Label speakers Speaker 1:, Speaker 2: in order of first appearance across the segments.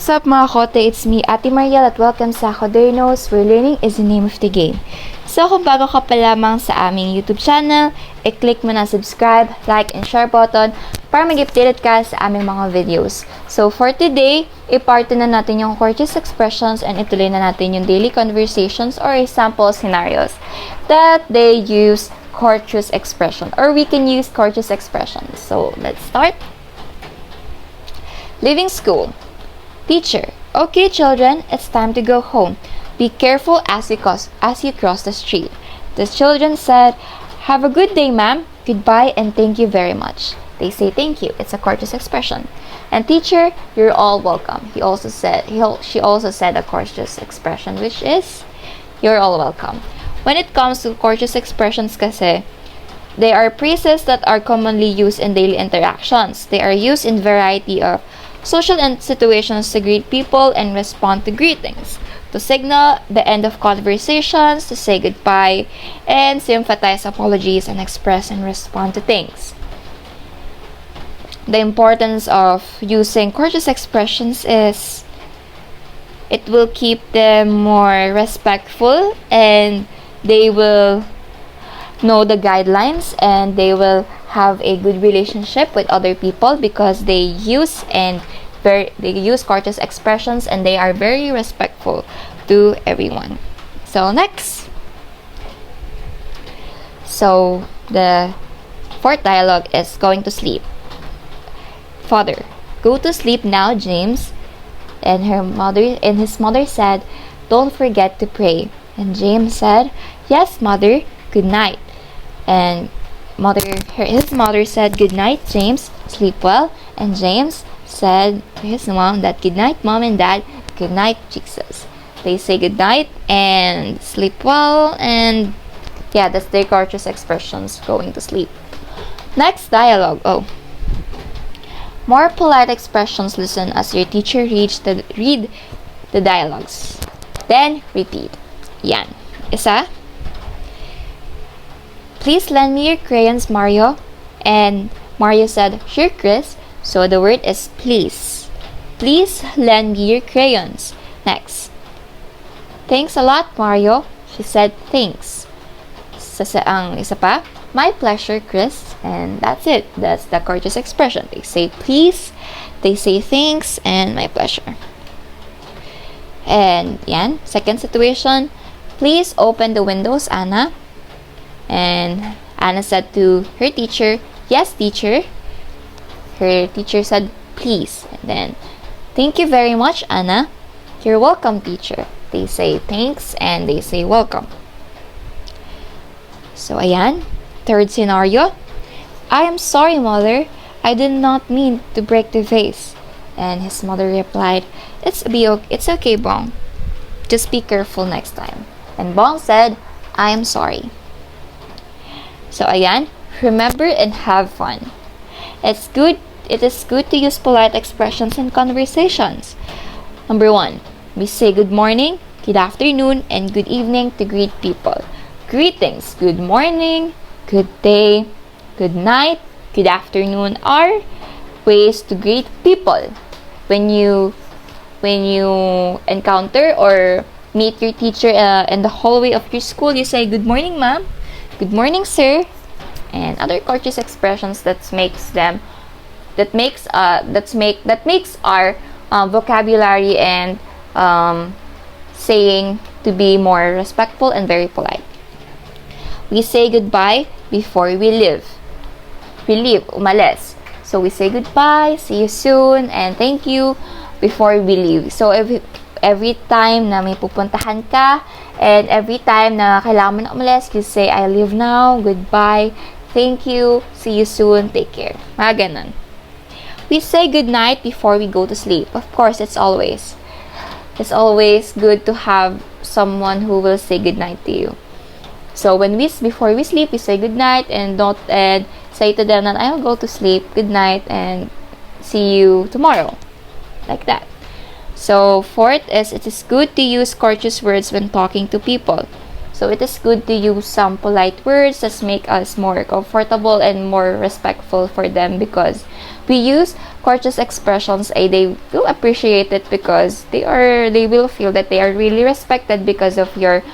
Speaker 1: What's up mga kote? It's me, Ate Mariel, at welcome sa Kodernos, where learning is the name of the game. So kung bago ka pa lamang sa aming YouTube channel, i-click mo na subscribe, like, and share button para mag-updated ka sa aming mga videos. So for today, i-part na natin yung courteous expressions and ituloy na natin yung daily conversations or sample scenarios that they use courteous expression, or we can use courteous expressions. So let's start. Leaving school. Teacher, okay children, it's time to go home. Be careful as you cross the street. The children said, have a good day, ma'am. Goodbye and thank you very much. They say thank you. It's a courteous expression. And teacher, you're all welcome. She also said a courteous expression, which is, you're all welcome. When it comes to courteous expressions kasi, they are phrases that are commonly used in daily interactions. They are used in variety of social situations to greet people and respond to greetings, to signal the end of conversations, to say goodbye, and to emphasize apologies and express and respond to things. The importance of using courteous expressions is it will keep them more respectful, and they will know the guidelines, and they will have a good relationship with other people because they use courteous expressions and they are very respectful to everyone. So next. So the fourth dialogue is going to sleep. Father, go to sleep now, James. And his mother said, don't forget to pray. And James said, yes, mother, good night. And his mother said, good night, James, sleep well. And James said to his mom that good night, mom and dad, good night, Jesus. They say good night and sleep well, and yeah, that's their courteous expressions, going to sleep. Next dialogue. More polite expressions. Listen as your teacher read the dialogues. Then repeat. Yan. Isa. Please lend me your crayons, Mario. And Mario said, sure, Chris. So the word is please. Please lend me your crayons. Next. Thanks a lot, Mario. She said, thanks. Ang isa pa, my pleasure, Chris. And that's it. That's the courteous expression. They say please, they say thanks, and my pleasure. And yan, second situation. Please open the windows, Anna. And Anna said to her teacher, yes, teacher. Her teacher said, please. And then, thank you very much, Anna. You're welcome, teacher. They say thanks and they say welcome. So, ayan. Third scenario. I am sorry, mother. I did not mean to break the vase. And his mother replied, it's okay, Bong. Just be careful next time. And Bong said, I am sorry. So, ayan. Remember and have fun. It is good to use polite expressions in conversations. Number 1, we say good morning, good afternoon, and good evening to greet people. Greetings, good morning, good day, good night, good afternoon are ways to greet people. When you encounter or meet your teacher in the hallway of your school, you say good morning, ma'am, good morning, sir, and other courteous expressions that makes our vocabulary and saying to be more respectful and very polite. We say goodbye before we leave. Umalis. So we say goodbye, see you soon, and thank you before we leave. So every time na may pupuntahan ka, and every time na kailangan mo na umalis, you say I leave now, goodbye, thank you, see you soon, take care. Mga ganun. We say good night before we go to sleep. Of course, it's always good to have someone who will say good night to you. So before we sleep, we say good night and say to them that I will go to sleep, good night, and see you tomorrow. Like that. So fourth is, it is good to use courteous words when talking to people. So it is good to use some polite words that make us more comfortable and more respectful for them, because we use courteous expressions, they will appreciate it because they will feel that they are really respected because of your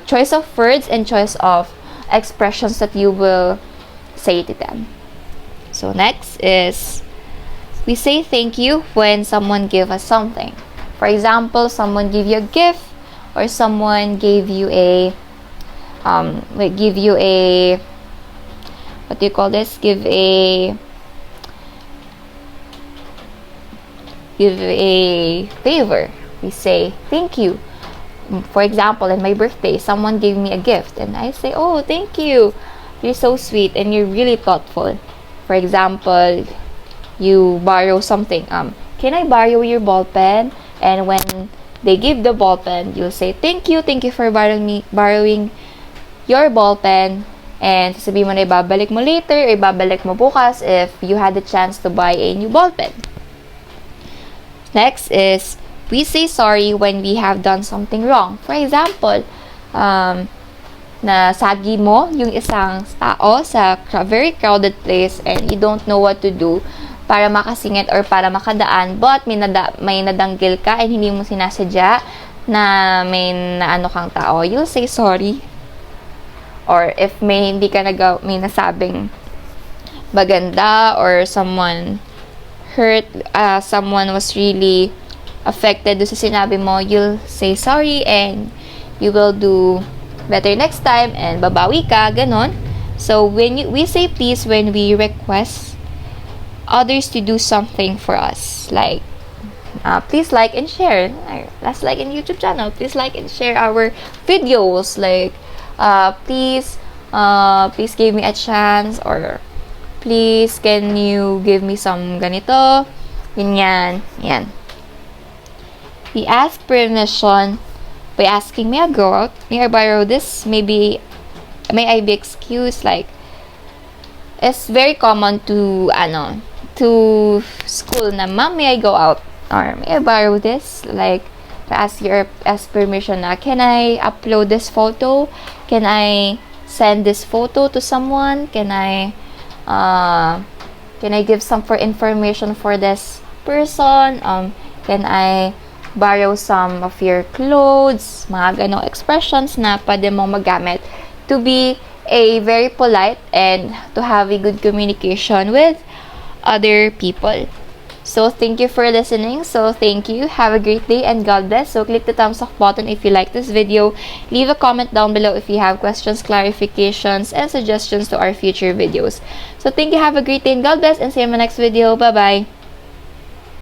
Speaker 1: choice of words and choice of expressions that you will say to them. So next is, we say thank you when someone give us something. For example, someone give you a gift, or someone gave you a what do you call this? Give a favor. We say thank you. For example, in my birthday, someone gave me a gift and I say, oh, thank you, you're so sweet and you're really thoughtful. For example, you borrow something, can I borrow your ball pen? And when they give the ball pen, you'll say, thank you for borrowing your ball pen, and sasabihin mo na ibabalik mo later or ibabalik mo bukas if you had the chance to buy a new ball pen. Next is, we say sorry when we have done something wrong. For example, nasagi mo yung isang tao sa very crowded place and you don't know what to do para makasingit or para makadaan, but may nadanggil ka and hindi mo sinasadya na may naano kang tao, you'll say sorry. Or if may hindi ka may nasabing maganda, or someone hurt, someone was really affected do sa sinabi mo, you'll say sorry and you will do better next time and babawi ka, ganon. So when we say please when we request others to do something for us, like please like and share. Let's like in YouTube channel. Please like and share our videos. Like please give me a chance, or please can you give me some ganito, ganyan, yan. We ask permission by asking, may I go out? May I borrow this? Maybe may I be excused? Like, it's very common to school na, ma'am, may I go out? Or may I borrow this? Like, ask permission na, can I upload this photo? Can I send this photo to someone? Can I give some information for this person? Can I borrow some of your clothes? Mga ganong expressions na pwede mong magamit to be a very polite and to have a good communication with other people. So thank you for listening. So thank you. Have a great day and God bless. So click the thumbs up button if you like this video. Leave a comment down below if you have questions, clarifications, and suggestions to our future videos. So thank you. Have a great day and God bless, and see you in my next video. Bye bye.